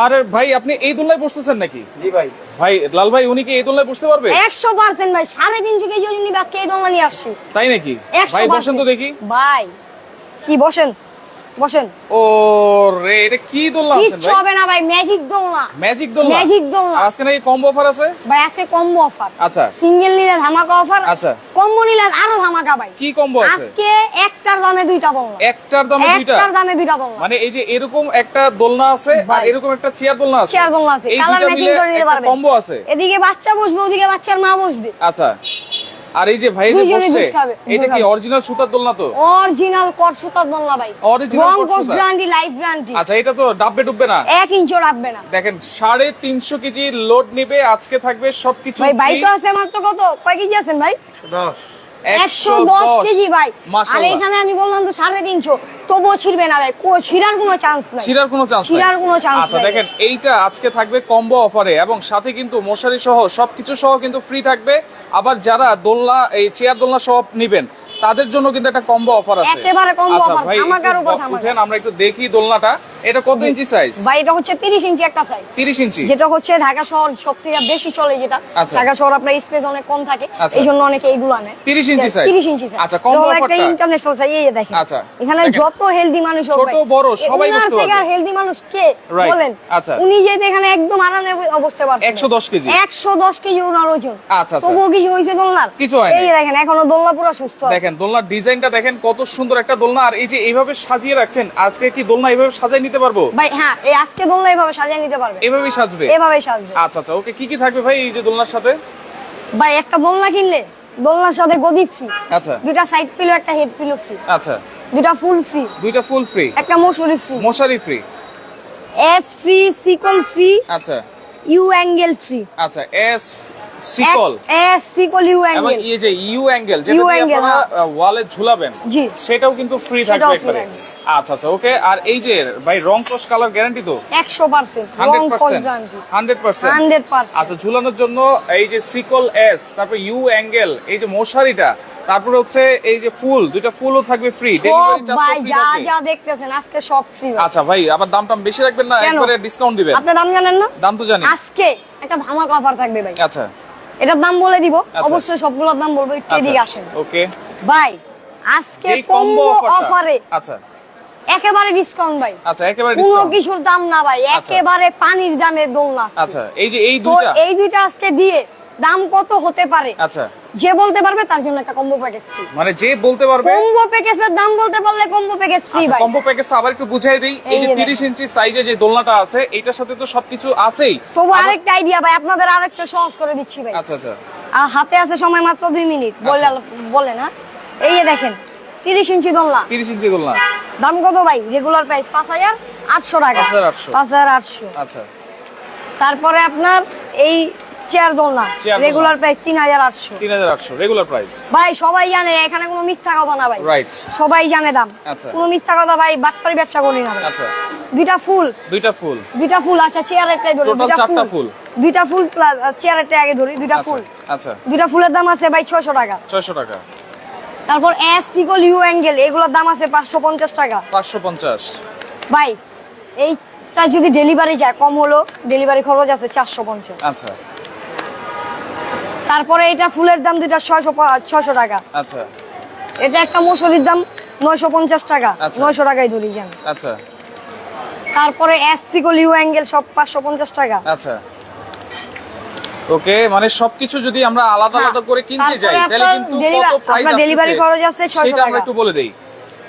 আর ভাই আপনি এই দোলনায় বসতেছেন নাকি? জি ভাই। ভাই লাল ভাই উনি কি এই দোলনায় বসতে পারবে? 100% ভাই, 350 কেজি ওজন নিয়ে আজকে এই দোলনা নিয়ে আসছি। তাই নাকি? ভাই বসেন তো দেখি। ভাই কি বসেন বসেন। ও রে, এটা কি দোলনা আছেন কিচ্ছু ভাই? হবে না ভাই, ম্যাজিক দোলনা। ম্যাজিক দোলনা? ম্যাজিক দোলনা। আজকে নাকি কম্বো অফার আছে? ভাই আজকে কম্বো অফার। আচ্ছা। সিঙ্গেল নিলে ধামাকা অফার। আচ্ছা। কম্বো নিলে আরো ধামাকা ভাই। কি কম্বো আছে? আজকে একটার দামে দুইটা দোলনা। একটার দামে দুইটা? একটার দামে দুইটা দোলনা। মানে এই যে এরকম একটা দোলনা আছে আর ভাই। এরকম একটা চেয়ার দোলনা আছে। চেয়ার দোলনা আছে, এই কালার দুইটা ম্যাচিং মিলে করে নিতে একটা পারবেন। কম্বো আছে। এদিকে বাচ্চা বসবে, ওদিকে বাচ্চার মা বসবে। আচ্ছা। আর এই যে ভাই যে দুইজনে বসছে, বসবে। এটা কি অরিজিনাল সুতার দোলনা তো? অরিজিনাল কর সুতার দোলনা ভাই। অরিজিনাল রং কর কোর্স সুতা? Guarantee, life guarantee. আচ্ছা, এটা তো ডাববে ডুববে না? 1 ইঞ্চও রাখবে না। দেখেন 350 কেজি লোড নিবে, আজকে থাকবে সবকিছু ভাই ভাই free। তো আছে মাত্র কত, কয় কেজি আছেন ভাই? 10। 110 কেজি ভাই। আর মাশাআল্লাহ। এখানে আমি বললাম তো 350, তবুও ছিড়বে না ভাই, ছিড়ার কোনো চান্স নাই। ছিড়ার কোনো চান্স নাই? ছিড়ার কোনো চান্স আচ্ছা নাই। দেখেন, এইটা আজকে থাকবে কম্বো অফারে এবং সাথে কিন্তু মশারি সহ সবকিছু সহ কিন্তু ফ্রি থাকবে। আবার যারা দোলনা এই চেয়ার দোলনা সব নিবেন তাদের জন্য কিন্তু একটা কম্বো অফার আছে। একেবারে combo আচ্ছা offer, ভাই, ধামাকার উপর একটু ধামাকা। উঠেন, আমরা একটু দেখি দোলনাটা। এটা কত ইঞ্চি সাইজ? ভাই এটা হচ্ছে 30 ইঞ্চি একটা সাইজ। 30 ইঞ্চি? যেটা হচ্ছে ঢাকা শহর সবথেকে বেশি চলে, যেটা আচ্ছা। ঢাকা শহর আপনার স্পেস অনেক কম থাকে, আচ্ছা। এই জন্য অনেকে এইগুলো আনে। 30 ইঞ্চি size? 30 ইঞ্চি সাইজ। আচ্ছা, combo একটা offer টা? ইন্টারন্যাশনাল সাইজ, এই যে দেখেন। আচ্ছা, এখানে দেখেন। যত হেলদি মানুষ ছোট বড় সবাই বসতে পারবে। আর হেলদি মানুষ কে Right, বলেন? আচ্ছা। উনি যে এখানে একদম আরামে অবস্থা পারছেন। 110 কেজি? 110 কেজি ওনার ওজন। আচ্ছা, আচ্ছা। তবুও কিছু হইছে দোলনার? কিছু হয়নি। এই যে দেখেন, এখনো দোলনা পুরো সুস্থ আছে। দেখেন দোলনার ডিজাইনটা দেখেন, কত সুন্দর একটা দোলনা। আর এই যে এইভাবে সাজিয়ে রাখছেন, আজকে কি দোলনা এইভাবে সাজিয়ে নিতে পারবো? ভাই হ্যাঁ, এই আজকে দোলনা এইভাবে সাজিয়ে নিতে পারবে। এভাবেই সাজবে? এভাবেই সাজবে। আচ্ছা আচ্ছা, ওকে। কি কি থাকবে ভাই এই যে দোলনার সাথে? ভাই একটা দোলনা কিনলে দোলনার সাথে গদি ফ্রি, আচ্ছা দুইটা সাইড পিলো, একটা হেড পিলো ফ্রি, আচ্ছা, দুইটা ফুল ফ্রি, দুইটা ফুল ফ্রি, একটা মশুরি ফ্রি, মশারি ফ্রি, এস ফ্রি, সিকল ফ্রি, আচ্ছা ইউ অ্যাঙ্গেল ফ্রি। আচ্ছা, এস সিকল এস সিকল ইউ এবং অ্যাঙ্গেল। এই যে ইউ অ্যাঙ্গেল যেটা U দিয়ে angle, আপনারা ওয়ালে ঝুলাবেন, জি। সেটাও কিন্তু ফ্রি সেটাও থাকবে free একবারে। থাকবে। আচ্ছা আচ্ছা, ওকে। আর এই যে ভাই রং কস কালার গ্যারান্টি তো? 100% রং কোড 100%? গ্যারান্টি। 100%? 100%। আচ্ছা, ঝুলানোর জন্য এই যে সিকল এস, তারপর ইউ অ্যাঙ্গেল, এই যে মশারিটা, তারপর হচ্ছে এই যে ফুল, দুইটা ফুলও থাকবে ফ্রি। সব ডেলিভারি চার্জও ভাই ফ্রি যা থাকবে। যা দেখতেছেন আজকে সব ফ্রি। আচ্ছা ভাই, আবার দামটা বেশি রাখবেন না, কেন? একবারে ডিসকাউন্ট দিবেন? আপনি দাম জানেন না? দাম তো জানি। আজকে একটা ধামাকা অফার থাকবে ভাই। আচ্ছা এটার দাম বলে দিব, আচ্ছা। অবশ্যই সবগুলোর দাম বলবো, একটু এদিকে আসেন ওকে। ভাই। আজকে যেই কম্বো কম্বো অফারে আচ্ছা একেবারে ডিসকাউন্ট ভাই। আচ্ছা, একেবারে কোনো ডিসকাউন্ট। কিছুর দাম না ভাই, আচ্ছা। একেবারে পানির দামে দোলনা। আচ্ছা, এই যে এই তো দুইটা। এই দুইটা আজকে দিয়ে দাম কত হতে পারে আচ্ছা, যে বলতে পারবে তার জন্য একটা কম্বো প্যাকেজ ফ্রি। মানে যে বলতে পারবে। কম্বো প্যাকেজের দাম বলতে পারলে কম্বো প্যাকেজ ফ্রি ভাই। কম্বো প্যাকেজটা আবার একটু বুঝাই দেই। এই যে এই যে 30 ইঞ্চি সাইজে যে দোলনাটা আছে, এটার সাথে তো সবকিছু আছেই। তবু আরেকটা আইডিয়া ভাই, আপনাদের আরেকটা সহজ করে দিচ্ছি ভাই। আচ্ছা আচ্ছা আর হাতে আছে সময় মাত্র 2 মিনিট, বলে না। এই যে দেখেন 30 ইঞ্চি দোলনা, 30 ইঞ্চি দোলনা, দাম কত ভাই? রেগুলার প্রাইস 5800 টাকা। 5800? 5800। আচ্ছা, তারপরে আপনার এই চেয়ার দোলনা চেয়ার দোলনা। Regular price 3800। 3800 regular price. ভাই সবাই জানে, এখানে কোনো মিথ্যা কথা না ভাই, রাইট। সবাই জানে দাম। আচ্ছা। কোনো মিথ্যা কথা ভাই, বাটপারি ব্যবসা করি না ভাই। আচ্ছা, দুইটা ফুল, দুইটা ফুল, দুইটা ফুল। আচ্ছা চেয়ারেরটাই ধরি, টোটাল দুইটা 4টা ফুল। দুইটা ফুল প্লাস চেয়ারেরটা আগে ধরি, দুইটা আচ্ছা ফুল। আচ্ছা, দুইটা ফুলের দাম আছে ভাই 600 টাকা। 600 টাকা। তারপর এস সিকল ইউ অ্যাঙ্গেল, এগুলোর দাম আছে 550 টাকা 550। ভাই। এইটা যদি ডেলিভারি যায়, কম হলো ডেলিভারি খরচ আছে 450। আচ্ছা তারপরে এটা ফুলের দাম দুইটা 600 টাকা। আচ্ছা এটা একটা মশুরির দাম 950 টাকা, আচ্ছা। 900 টাকাই ধরি যান। আচ্ছা তারপরে এস সিকল ইউ অ্যাঙ্গেল সব 550 টাকা। আচ্ছা, ওকে। মানে সবকিছু যদি আমরা আলাদা হ্যাঁ। আলাদা করে কিনতে যাই, তারপরে তাহলে আপনার কিন্তু delivery- কত প্রাইস আপনার আছে delivery খরচ আছে 600 সেটা আমরা টাকা। একটু বলে দেই।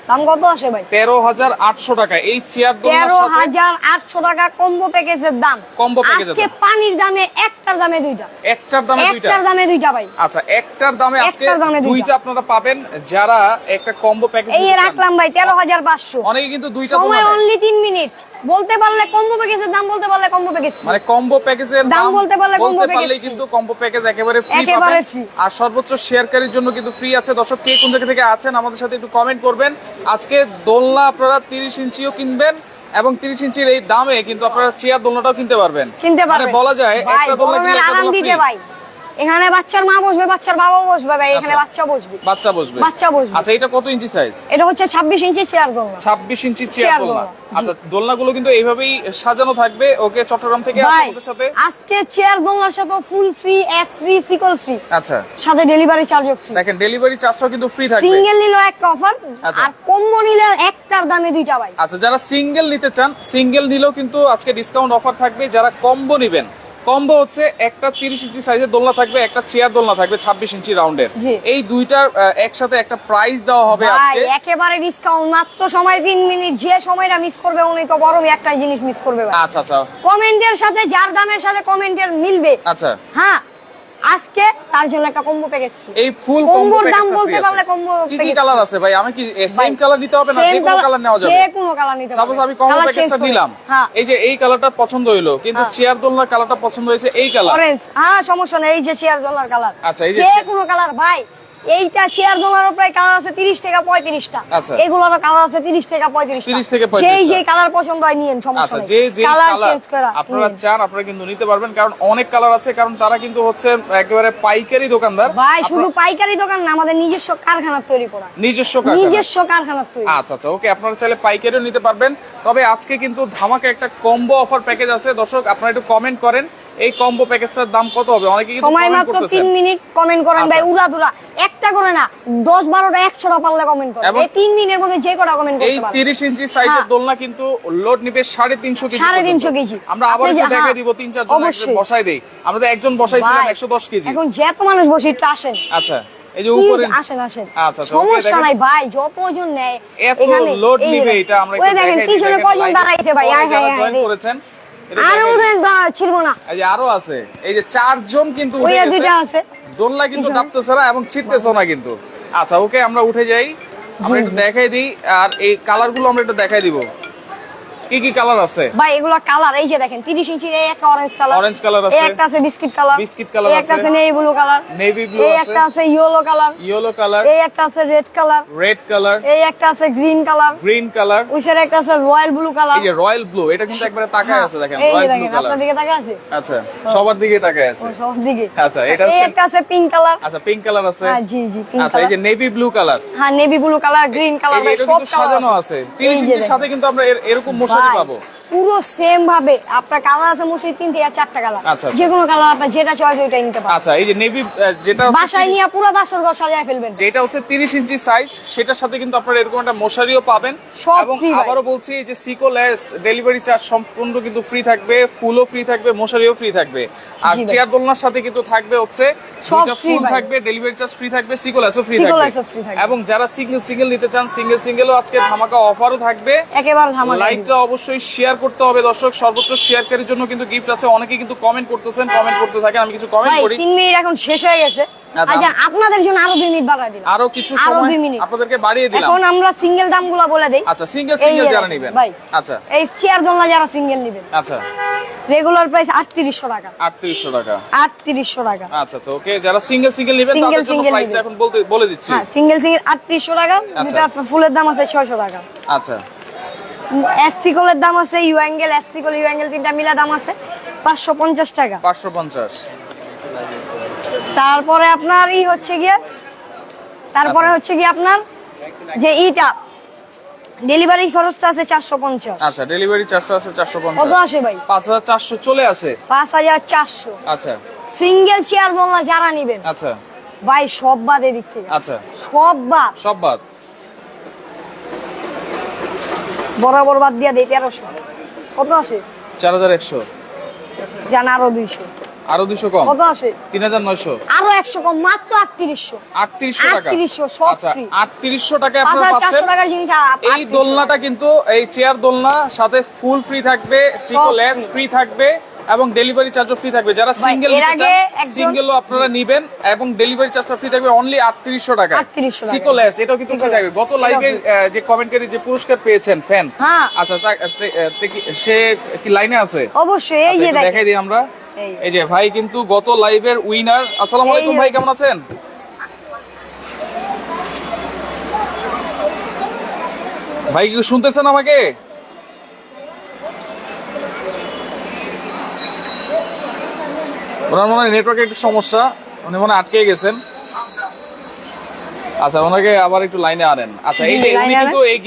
দাম কত আসে ভাই? 13800 টাকা এই চেয়ার দোলনার সাথে। 13800 টাকা কম্বো প্যাকেজের দাম। কম্বো প্যাকেজের আজকে দাম। পানির দামে একটার দামে দুইটা, একটার দামে দুইটা। একটার দামে দুইটা ভাই। আচ্ছা, একটার দামে আজকে একটার দামে দুইটা। দুইটা আপনারা পাবেন যারা একটা কম্বো প্যাকেজ এই রাখলাম ভাই 13500। অনেকে কিন্তু দুইটা সময় দোলনা নেয়। Only 3 minute. বলতে পারলে কম্বো প্যাকেজের দাম, বলতে পারলে কম্বো প্যাকেজ মানে কম্বো প্যাকেজের দাম বলতে পারলে combo বলতে package পারলেই free। কিন্তু কম্বো প্যাকেজ একেবারে ফ্রি একেবারে পাবেন। free। আর সর্বোচ্চ শেয়ারকারীর জন্য কিন্তু ফ্রি আছে। দর্শক কে কোন জায়গা থেকে আছেন আমাদের সাথে একটু কমেন্ট করবেন। আজকে দোলনা আপনারা 30 ইঞ্চিও কিনবেন এবং 30 ইঞ্চির এই দামে কিন্তু আপনারা চেয়ার দোলনাটাও কিনতে পারবেন। কিনতে মানে পারবেন। বলা যায় ভাই, একটা দোলনা গরমের কিনলে একটা আরাম দোলনা দিতে free। ভাই। এখানে বাচ্চার মা বসবে, বাচ্চার বাবাও বসবে ভাই, এখানে বাচ্চা বসবে। বাচ্চা বসবে। আচ্ছা এটা কত ইঞ্চি সাইজ? এটা হচ্ছে 26 ইঞ্চি চেয়ার দোলনা। 26 ইঞ্চি চেয়ার দোলনা। আচ্ছা দোলনাগুলো কিন্তু এইভাবেই সাজানো থাকবে। ওকে, চট্টগ্রাম থেকে আপনাদের সাথে আজকে চেয়ার দোলনার সাথে ফুল ফ্রি, এস ফ্রি, সিকল ফ্রি। আচ্ছা, সাথে ডেলিভারি চার্জও ফ্রি। দেখেন ডেলিভারি চার্জটাও কিন্তু ফ্রি থাকবে। সিঙ্গেল নিলে একটা অফার, আর কম্বো নিলে একটার দামে দুইটা ভাই। আচ্ছা, যারা সিঙ্গেল নিতে চান, সিঙ্গেল নিলেও কিন্তু আজকে ডিসকাউন্ট অফার থাকবে। যারা কম্বো নেবেন, কম্বো হচ্ছে একটা 30 ইঞ্চি সাইজের দোলনা থাকবে, একটা চেয়ার দোলনা থাকবে 26 ইঞ্চি রাউন্ডের। এই দুইটার একসাথে একটা প্রাইস দেওয়া হবে আজকে। ভাই একেবারে ডিসকাউন্ট, মাত্র সময় 3 মিনিট। যে সময়টা মিস করবে উনি তো বড় একটা জিনিস মিস করবে ভাই। আচ্ছা আচ্ছা, কমেন্টের সাথে যার দামের সাথে কমেন্টের মিলবে, আচ্ছা হ্যাঁ, আজকে তার জন্য একটা কম্বো প্যাকেজ ফ্রি। এই ফুল কম্বোর দাম বলতে পারলে কম্বো কি কি কালার আছে ভাই? আমি কি সেম কালার নিতে হবে না যে কোনো কালার নেওয়া যাবে? যে কোনো কালার নিতে হবে। সাপোজ আমি কম্বো প্যাকেজটা নিলাম, এই যে এই কালারটা পছন্দ হইলো, কিন্তু চেয়ার দোলনার কালারটা পছন্দ হয়েছে এই কালার অরেঞ্জ, হ্যাঁ সমস্যা নেই, এই যে চেয়ার দোলনার কালার। আচ্ছা, এই যে কোনো কালার ভাই, এইটা চেয়ার দোলনার প্রায় কালার আছে 30 থেকে 35টা। আচ্ছা, এগুলোরও কালার আছে 30 থেকে 35টা। 30 থেকে 35টা। যেই যে কালার পছন্দ হয় নিয়েন, সমস্যা আচ্ছা, নেই। যে যে কালার কালার চেঞ্জ করা আপনারা চান আপনারা কিন্তু নিতে পারবেন, কারণ অনেক কালার আছে। কারণ তারা কিন্তু হচ্ছে একেবারে পাইকারি দোকানদার ভাই, শুধু পাইকারি দোকান না, আমাদের নিজস্ব কারখানা তৈরি করা, নিজস্ব কারখানা তৈরি। আচ্ছা আচ্ছা, ওকে, আপনারা চাইলে পাইকারিও নিতে পারবেন। তবে আজকে কিন্তু ধামাকা একটা কম্বো অফার প্যাকেজ আছে। দর্শক আপনারা একটু কমেন্ট করেন এই কম্বো প্যাকেজটার দাম কত হবে। অনেকে কিন্তু সময় কমেন্ট মাত্র করতেছেন। 3 মিনিট কমেন্ট করেন ভাই, উড়াদুরা একটা করে না, 10 12টা 100টা পারলে কমেন্ট করেন। এই 3 মিনিটের মধ্যে যে কটা কমেন্ট করতে পারবেন। এই 30 ইঞ্চি সাইজের দোলনা কিন্তু লোড নিবে 350 কেজি। 350 কেজি। আমরা আবার একটু দেখাই দিব, 3-4 জন একসাথে বসাই দেই। আমরা তো একজন বসাইছিলাম 110 কেজি। এখন যত মানুষ বসে একটু আসেন। আচ্ছা, এই যে উপরে আসেন। আচ্ছা, সমস্যা নাই ভাই, যতজন নেয় এখানে লোড নিবে। এটা আমরা একটু দেখাই দিই। পিছনে কয়জন দাঁড়াইছে ভাই, যারা জয়েন করেছেন আরো ছিড়বো না। এই যে আরো আছে, এই যে 4 জন কিন্তু ওই উঠে গেছে। দুইটা আছে, দোলনা কিন্তু ডাবতেছে না এবং ছিটতেছে না কিন্তু। আচ্ছা, ওকে, আমরা উঠে যাই, আমরা একটু দেখাই দিই। আর এই কালার গুলো আমরা একটু দেখাই দিব কি কি কালার আছে ভাই। এগুলো কালার এই যে দেখেন, 30 ইঞ্চির এই একটা অরেঞ্জ কালার আছে, এই একটা আছে বিস্কিট কালার এই একটা আছে নেভি ব্লু কালার, এই একটা আছে ইয়েলো কালার, এই একটা আছে রেড কালার, এই একটা আছে গ্রিন কালার, ওই সাইডে একটা আছে রয়্যাল ব্লু কালার। এই যে রয়্যাল ব্লু, এটা কিন্তু একবারে তাকায় আছে, দেখেন রয়্যাল ব্লু কালার। আপনার দিকে তাকায় আছে? আচ্ছা, সবার দিকে তাকায় আছে। সবার দিকে। আচ্ছা, এটা এই একটা আছে পিঙ্ক কালার। আচ্ছা, পিঙ্ক কালার আছে। হ্যাঁ, জি জি, পিঙ্ক আচ্ছা, কালার। এই যে নেভি ব্লু কালার, হ্যাঁ navy blue colour, green colour, ভাই সব কালার সাজানো আছে। 30 ইঞ্চির সাথে কিন্তু আমরা এরকম মশারি পাবো পুরো সেম ভাবে। আপনার কালার আছে মশারি 3 থেকে 4টা কালার। আচ্ছা, যে কোনো কালার আপনার যেটা চয়েস ওইটাই নিতে পারেন। আচ্ছা, এই যে নেভি, যেটা বাসায় নিয়ে পুরো বাসর ঘর সাজায় ফেলবেন। যেটা হচ্ছে 30 ইঞ্চি সাইজ, সেটার সাথে কিন্তু আপনারা এরকম একটা মশারিও পাবেন। এবং আবারও বলছি, এই যে সিকোলেস ডেলিভারি চার্জ সম্পূর্ণ কিন্তু ফ্রি থাকবে, ফুলও ফ্রি থাকবে, মশারিও ফ্রি থাকবে। আর চেয়ার দোলনার সাথে কিন্তু থাকবে হচ্ছে দুইটা ফুল থাকবে, ডেলিভারি চার্জ ফ্রি থাকবে, সিকোলেসও ফ্রি থাকবে। এবং যারা সিঙ্গেল নিতে চান, সিঙ্গেলও আজকে ধামাকা অফারও থাকবে। একেবারে ধামাকা। লাইকটা অবশ্যই শেয়ার করতে হবে দর্শক, সর্বোচ্চ শেয়ারকারীর জন্য কিন্তু গিফট আছে। অনেকে কিন্তু কমেন্ট করতেছেন, কমেন্ট করতে থাকেন, আমি কিছু কমেন্ট করি। 3 মিনিট এখন শেষ হয়ে গেছে। আচ্ছা, আপনাদের জন্য আরো 2 মিনিট বাড়াই দিলাম, আরো কিছু সময় আপনাদেরকে বাড়িয়ে দিলাম। এখন আমরা সিঙ্গেল দামগুলো বলে দেই। আচ্ছা, সিঙ্গেল যারা নেবেন ভাই, আচ্ছা, এই চেয়ার দোলনা যারা সিঙ্গেল নেবেন, আচ্ছা, রেগুলার প্রাইস 3800 টাকা। 3800 টাকা। 3800 টাকা। আচ্ছা আচ্ছা, ওকে, যারা সিঙ্গেল নেবেন তাদের জন্য প্রাইস এখন বলে দিচ্ছি। হ্যাঁ, সিঙ্গেল 3800 টাকা। যেটা ফুলের দাম আছে 600 টাকা। আচ্ছা, এসসি কলের দাম আছে, you angle, SC call, you angle তিনটা মিলা দাম আছে 550 টাকা। 550। তারপরে আপনার হচ্ছে গিয়ে আপনার যে ইটা ডেলিভারি খরচটা আছে 450। আচ্ছা, ডেলিভারি চার্জটা আছে 450। কত আসে ভাই? 5400 চলে আসে। 5400। আচ্ছা, সিঙ্গেল চেয়ার দোলনা যারা নেবেন, আচ্ছা ভাই সব বাদ এদিক থেকে। আচ্ছা, সব বাদ বরাবর বাদ দিয়া দেই 1300। কত আসে? 4100। জান আরো 200। আরো 200 কম। কত আসে? 3900। আরো 100 কম, মাত্র 3800। 3800 টাকা। 3800 সব আচ্ছা, ফ্রি। 3800 টাকা আপনারা পাচ্ছেন। 5400 টাকার জিনিস। এই দোলনাটা কিন্তু এই চেয়ার দোলনা সাথে ফুল ফ্রি থাকবে, সিকোলেস ফ্রি থাকবে এবং ডেলিভারি চার্জও ফ্রি থাকবে। যারা সিঙ্গেল নিতে চান, সিঙ্গেলও আপনারা নেবেন এবং ডেলিভারি চার্জটা ফ্রি থাকবে অনলি 3800 টাকা। সিকোলেস এটাও কিন্তু ফ্রি থাকবে। গত লাইভে যে কমেন্টকারী যে পুরস্কার পেয়েছেন ফ্যান, আচ্ছা, সে কি লাইনে আছে? অবশ্যই, এই যে দেখাই দিই আমরা। এই যে ভাই কিন্তু গত লাইভের উইনার। আসসালামু আলাইকুম ভাই, কেমন আছেন? ভাই কি শুনতেছেন আমাকে? ওনার মনে হয় নেটওয়ার্কের একটু সমস্যা। উনি মনে আটকে গেছেন। আচ্ছা, ওনাকে আবার একটু লাইনে আনেন। আচ্ছা, এই যে উনি কিন্তু এই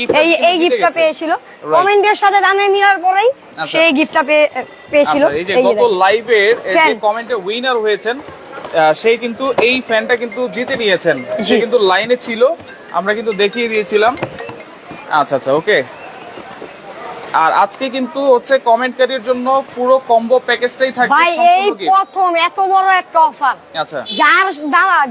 গিফটটা পেয়েছিল কমেন্টের সাথে দামে মিলার পরেই সেই গিফটটা পেয়েছিল। এই যে গত লাইভের যে কমেন্টে উইনার হয়েছেন সেই কিন্তু এই ফ্যানটা কিন্তু জিতে নিয়েছেন। সে কিন্তু লাইনে ছিল, আমরা কিন্তু দেখিয়ে দিয়েছিলাম। আচ্ছা আচ্ছা, ওকে। আর আজকে কিন্তু হচ্ছে কমেন্টকারীর জন্য পুরো কম্বো প্যাকেজটাই থাকবে ভাই। এই প্রথম এত বড় একটা অফার। আচ্ছা,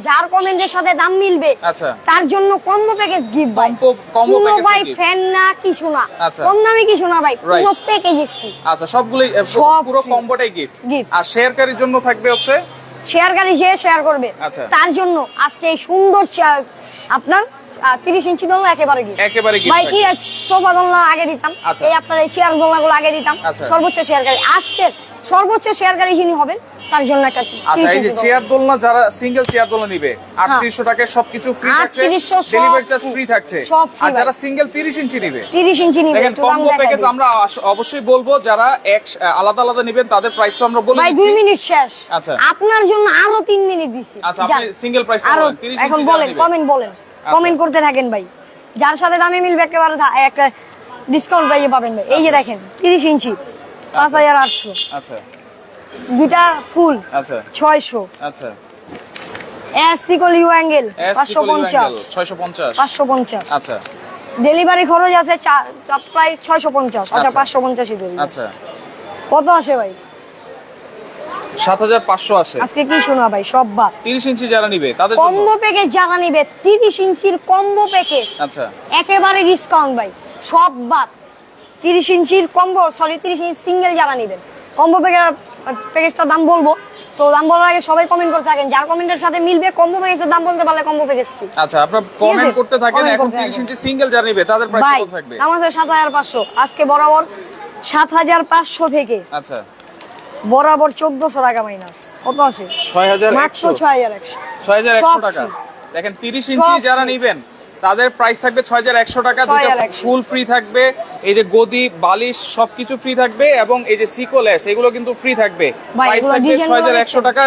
যার কমেন্টের সাথে দাম মিলবে আচ্ছা তার জন্য কম্বো প্যাকেজ গিফট ভাই। কম্বো প্যাকেজ ভাই ফ্যান না কিছু না, আচ্ছা, কম দামে কিছু না ভাই, পুরো প্যাকেজ ফ্রি। আচ্ছা, সবগুলোই পুরো কম্বোটাই গিফট। আর শেয়ারকারীর জন্য থাকবে হচ্ছে শেয়ারকারী যে শেয়ার করবে তার জন্য আজকে এই সুন্দর আপনার 30 ইঞ্চি দোলনা একেবারে গিফট ভাই। কি সোফা দোলনা আগে দিতাম, এই আপনার এই চেয়ার দোলনাগুলো আগে দিতাম। সর্বোচ্চ শেয়ারকারী আজকে সর্বোচ্চ শেয়ারকারী যিনি হবেন তার জন্য একটা। আচ্ছা, এই যে চেয়ার দোলনা, যারা সিঙ্গেল চেয়ার দোলনা নিবে 3800 টাকায় সবকিছু ফ্রি থাকছে, ডেলিভারি চার্জ ফ্রি থাকছে। আর যারা সিঙ্গেল 30 ইঞ্চি নিবে দেখেন কম্বো প্যাকেজ আমরা অবশ্যই বলবো, যারা আলাদা আলাদা নেবেন তাদের প্রাইস আমরা বলে দিচ্ছি। ভাই 2 মিনিট শেষ। আচ্ছা, আপনার জন্য আরো 3 মিনিট দিছি। আচ্ছা, আপনি সিঙ্গেল প্রাইস বলেন 30 ইঞ্চি এখন বলেন, কমেন্ট বলেন, কমেন্ট করতে থাকেন ভাই। যার সাথে দামে মিলবে একেবারে একটা ডিসকাউন্ট প্রাইসে পাবেন ভাই। এই যে দেখেন 30 ইঞ্চি 5800। আচ্ছা, দুইটা ফুল আচ্ছা 600। আচ্ছা, এস সিকল ইউ অ্যাঙ্গেল 550 550। আচ্ছা, ডেলিভারি খরচ আছে প্রায় 650। আচ্ছা 550 ই ধরি। আচ্ছা, কত আসে ভাই? 7500 আসে। আজকে কি শোনা ভাই, সব বাদ। 30 ইঞ্চি যারা নিবে তাদের জন্য কম্বো প্যাকেজ, যারা নিবে 30 ইঞ্চির কম্বো প্যাকেজ আচ্ছা একেবারে ডিসকাউন্ট ভাই, সব বাদ। 30 ইঞ্চির কম্বো, সরি 30 ইঞ্চি সিঙ্গেল যারা নিবেন কম্বো প্যাকেজটার দাম বলবো, তো দাম বলার আগে সবাই কমেন্ট করতে থাকেন। যার কমেন্টের সাথে মিলবে কম্বো প্যাকেজের দাম বলতে পারলে কম্বো প্যাকেজ ফ্রি। আচ্ছা, আপনারা কমেন্ট করতে থাকেন। এখন 30 ইঞ্চি সিঙ্গেল যারা নিবে তাদের প্রাইস কত থাকবে? আমাদের 7500 আজকে বরাবর 7500 থেকে আচ্ছা বরাবর 1400 টাকা মাইনাস। কত আছে? 6100 6100 টাকা। দেখেন 30 ইঞ্চি যারা নেবেন তাদের প্রাইস থাকবে 6100 টাকা। দুটো ফুল ফ্রি থাকবে, এই যে গদি বালিশ সবকিছু ফ্রি থাকবে, এবং এই যে সিকোলেস এগুলো কিন্তু ফ্রি থাকবে। প্রাইস থাকবে 6100 টাকা।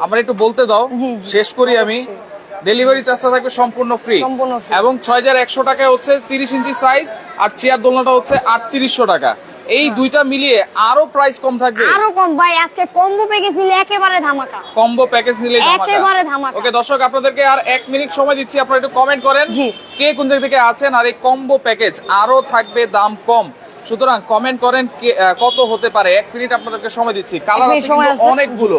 আমরা একটু বলতে দাও, শেষ করি আমি। ডেলিভারি চার্জটা থাকবে সম্পূর্ণ ফ্রি, এবং 6100 টাকায় হচ্ছে 30 ইঞ্চি সাইজ, আর চেয়ার দোলনাটা হচ্ছে 3800 টাকা। এই দুইটা মিলিয়ে আরো প্রাইস কম থাকবে, আরো কম ভাই। আজকে কম্বো প্যাকেজ নিলে একেবারে ধামাকা, কম্বো প্যাকেজ নিলে একেবারে ধামাকা। ওকে দর্শক, আপনাদেরকে আর 1 মিনিট সময় দিচ্ছি, আপনারা একটু কমেন্ট করেন কে কোন জায়গা থেকে আছেন, আর এই কম্বো প্যাকেজ আরো থাকবে দাম কম। সুতরাং কমেন্ট করেন কত হতে পারে। 1 মিনিট আপনাদেরকে সময় দিচ্ছি। কালার আছে অনেকগুলো,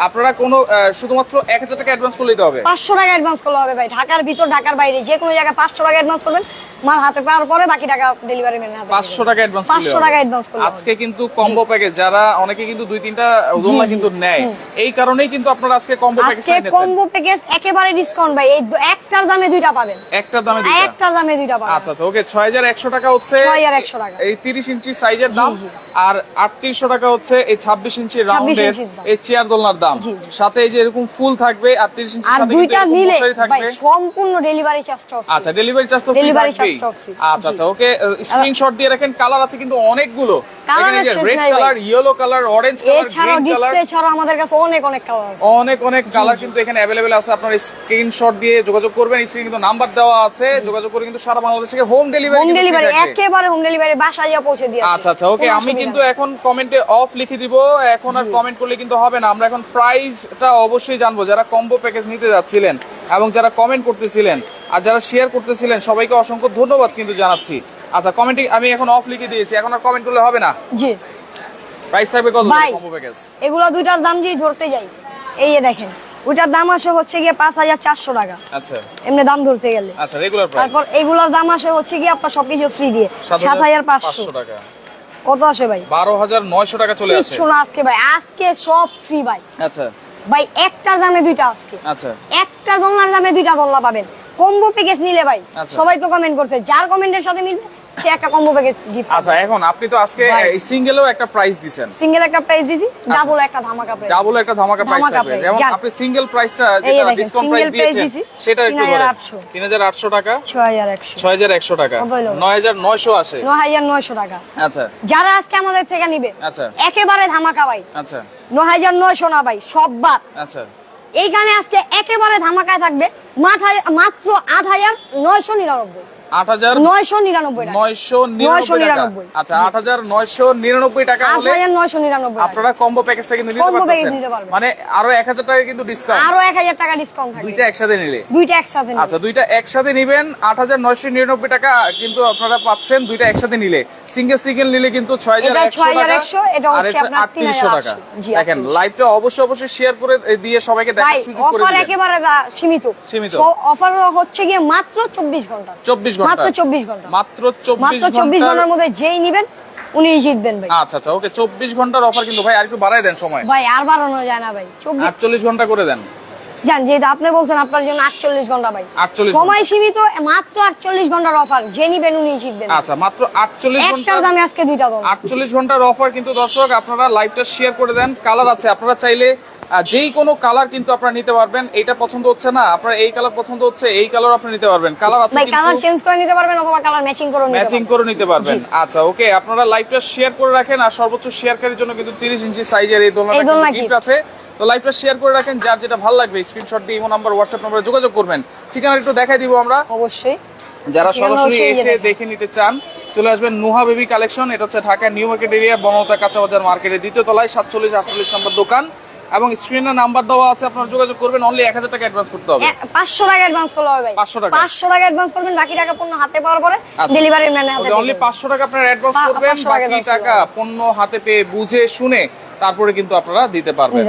আপনারা কোনো শুধুমাত্র 1000 টাকা অ্যাডভান্স করলে দিতে হবে। 500 টাকা অ্যাডভান্স করলে হবে ভাই। ঢাকার ভিতর ঢাকার বাইরে যে কোনো জায়গায় 500 টাকা অ্যাডভান্স করবেন, মাল হাতে পাওয়ার পরে বাকি টাকা ডেলিভারি ম্যানের হাতে। 500 টাকা অ্যাডভান্স 500 টাকা অ্যাডভান্স করলে আজকে কিন্তু কম্বো প্যাকেজ, যারা অনেকে কিন্তু 2-3টা দোলনা কিন্তু নেয়, এই কারণেই কিন্তু আপনারা আজকে কম্বো প্যাকেজটা নিয়েছেন। আজকে কম্বো প্যাকেজ একেবারে ডিসকাউন্ট ভাই। এই একটার দামে দুইটা পাবেন, একটার দামে দুইটা পাবেন। আচ্ছা আচ্ছা, ওকে 6100 টাকা হচ্ছে 6100 টাকা এই 30 ইঞ্চি সাইজের দাম, আর 3800 টাকা হচ্ছে এই 26 ইঞ্চি রাউন্ডের এই চেয়ার দোলনার দাম। সাথে এই যে এরকম ফুল থাকবে, আর 30 ইঞ্চির সাথে দুইটা নিলে ভাই সম্পূর্ণ ডেলিভারি চার্জটা ফ্রি। আচ্ছা, ডেলিভারি চার্জ তো ফ্রি থাকবে। আচ্ছা আচ্ছা, ওকে স্ক্রিনশট দিয়ে রাখেন। কালার আছে কিন্তু অনেকগুলো, এখানে যে red colour, yellow colour, orange colour, green colour, display ছাড়া আমাদের কাছে অনেক কালার আছে, অনেক কালার কিন্তু এখানে अवेलेबल আছে। আপনারা স্ক্রিনশট দিয়ে যোগাযোগ করবেন, স্ক্রিনে কিন্তু নাম্বার দেওয়া আছে, যোগাযোগ করে কিন্তু সারা বাংলাদেশ থেকে হোম ডেলিভারি একেবারে হোম ডেলিভারি বাসায় যা পৌঁছে দিয়ে। আচ্ছা আচ্ছা, ওকে আমি কিন্তু এখন কমেন্টে অফ লিখে দিব। এখন আর কমেন্ট করলে কিন্তু হবে না। আমরা এখন প্রাইসটা অবশ্যই জানবো। যারা কম্বো প্যাকেজ নিতে যাচ্ছিলেন এবং যারা কমেন্ট করতেছিলেন আর যারা শেয়ার করতেছিলেন, সবাইকে অসংখ্য ধন্যবাদ কিন্তু জানাচ্ছি। আচ্ছা, কমেন্টে আমি এখন অফ লিখে দিয়েছি, এখন আর কমেন্ট করলে হবে না। জি, প্রাইস থাকবে কত কম্বো প্যাকেজ? এগুলো দুইটার দাম যদি ধরতে যাই, এই যে দেখেন ওইটার দাম আসে হচ্ছে গিয়ে 5400 টাকা। আচ্ছা, এমনি দাম ধরতে গেলে। আচ্ছা, রেগুলার প্রাইস। তারপর এগুলোর দাম আসে হচ্ছে গিয়ে আপনার সবকিছু ফ্রি দিয়ে 7500 টাকা। কত আসে ভাই? 12900 টাকা চলে আসে। কিছু না আজকে ভাই, আজকে সব ফ্রি ভাই। আচ্ছা ভাই, একটা দামে দুইটা আজকে। আচ্ছা, একটা দোলনার দামে দুইটা দোলনা পাবেন কম্বো প্যাকেজ নিলে ভাই। সবাই তো কমেন্ট করতে, যার কমেন্টের সাথে মিলবে সে একটা কম্বো প্যাকেজ গিফট। আচ্ছা, এখন আপনি তো আজকে সিঙ্গেলও একটা প্রাইস দিবেন, সিঙ্গেল একটা প্রাইস দিছি, ডাবল একটা ধামাকা প্রাইস, ডাবল একটা ধামাকা প্রাইস থাকবে। যেমন আপনি সিঙ্গেল প্রাইসটা যেটা ডিসকাউন্ট প্রাইস দিয়েছেন সেটা একটু বলেন। 3800 টাকা, 6100 টাকা, 9900 আসে, 9900 টাকা। আচ্ছা, যারা আজকে আমাদের থেকে নিবে আচ্ছা একেবারে ধামাকা ভাই। আচ্ছা, 9900 না ভাই, সব বাদ। আচ্ছা, এইখানে আজকে একেবারে ধামাকায় থাকবে মাত্র 8,999। 8,999 টাকা। আচ্ছা 8,999 টাকা হলে 8,999 আপনারা কম্বো প্যাকেজটা কিন্তু নিতে কম্বো প্যাকেজ পারতেছেন। নিতে পারবেন। মানে আরো 1000 টাকা কিন্তু ডিসকাউন্ট, আরো 1000 টাকা ডিসকাউন্ট থাকবে দুইটা একসাথে নিলে। দুইটা একসাথে নিলে। আচ্ছা দুইটা একসাথে নিবেন 8,999 টাকা কিন্তু আপনারা পাচ্ছেন দুইটা একসাথে নিলে। সিঙ্গেল নিলে কিন্তু 6,100 টাকা, এটা আর হচ্ছে আপনার 3,800 টাকা। 3,800। জি, দেখেন লাইভটা অবশ্যই শেয়ার করে দিয়ে সবাইকে দেখার সুযোগ করে অফার দিবেন। একেবারে সীমিত। অফার হচ্ছে গিয়ে মাত্র 24 ঘন্টা। 24 ঘন্টা, মাত্র 24 ঘন্টা, মাত্র 24 ঘন্টার মধ্যে যেই নিবেন উনিই জিতবেন ভাই। আচ্ছা ওকে 24 ঘন্টার অফার কিন্তু ভাই আর একটু বাড়ায় দেন সময়। ভাই আর বাড়ানো যায় না ভাই, 48 ঘন্টা করে দেন। জান যেহেতু আপনি বলছেন আপনার জন্য 48 ঘন্টা ভাই, 48 সময় সীমিত, মাত্র 48 ঘন্টার অফার, যে নিবেন উনিই জিতবেন। আচ্ছা মাত্র 48 ঘন্টা, একটার দামে আজকে দুইটা দাম। 48 ঘন্টার অফার কিন্তু দর্শক আপনারা লাইভটা শেয়ার করে দেন। কালার আছে, আপনারা চাইলে যেই কোনো কালার কিন্তু আপনারা নিতে পারবেন। এইটা পছন্দ হচ্ছে না, আপনার এই কালার পছন্দ হচ্ছে, এই কালার আপনি নিতে পারবেন। কালার আছে ভাই, কালার চেঞ্জ করে নিতে পারবেন অথবা কালার ম্যাচিং করে নিতে পারবেন। আচ্ছা ওকে, আপনারা লাইভটা শেয়ার করে রাখেন। আর সর্বোচ্চ শেয়ারকারীর জন্য কিন্তু 30 ইঞ্চি সাইজের এই দোলনাটা গিফট আছে। তো লাইভটা শেয়ার করে রাখেন, যার যেটা ভালো লাগবে স্ক্রিনশট দিয়ে ইমো নাম্বার হোয়াটসঅ্যাপ নম্বরে যোগাযোগ করবেন। ঠিকানা একটু দেখাই দিব আমরা, অবশ্যই যারা সরাসরি এসে দেখে নিতে চান চলে আসবেন নুহা বেবি কালেকশন। এটা হচ্ছে Dhaka new market area, Banalata কাঁচা বাজার মার্কেটের দ্বিতীয় তলায় 47-48 নম্বর দোকান। এবং স্ক্রিনে নাম্বার দেওয়া আছে, আপনারা যোগাযোগ করবেন। অনলি 1000 টাকা অ্যাডভান্স করতে হবে। 500 টাকা অ্যাডভান্স করলে হবে ভাই। 500 টাকা অ্যাডভান্স করবেন, বাকি টাকা পণ্য হাতে পাওয়ার পরে ডেলিভারি ম্যানের হাতে। অনলি 500 টাকা আপনারা অ্যাডভান্স করবেন, বাকি টাকা পণ্য হাতে পেয়ে বুঝে শুনে তারপরে কিন্তু আপনারা দিতে পারবেন।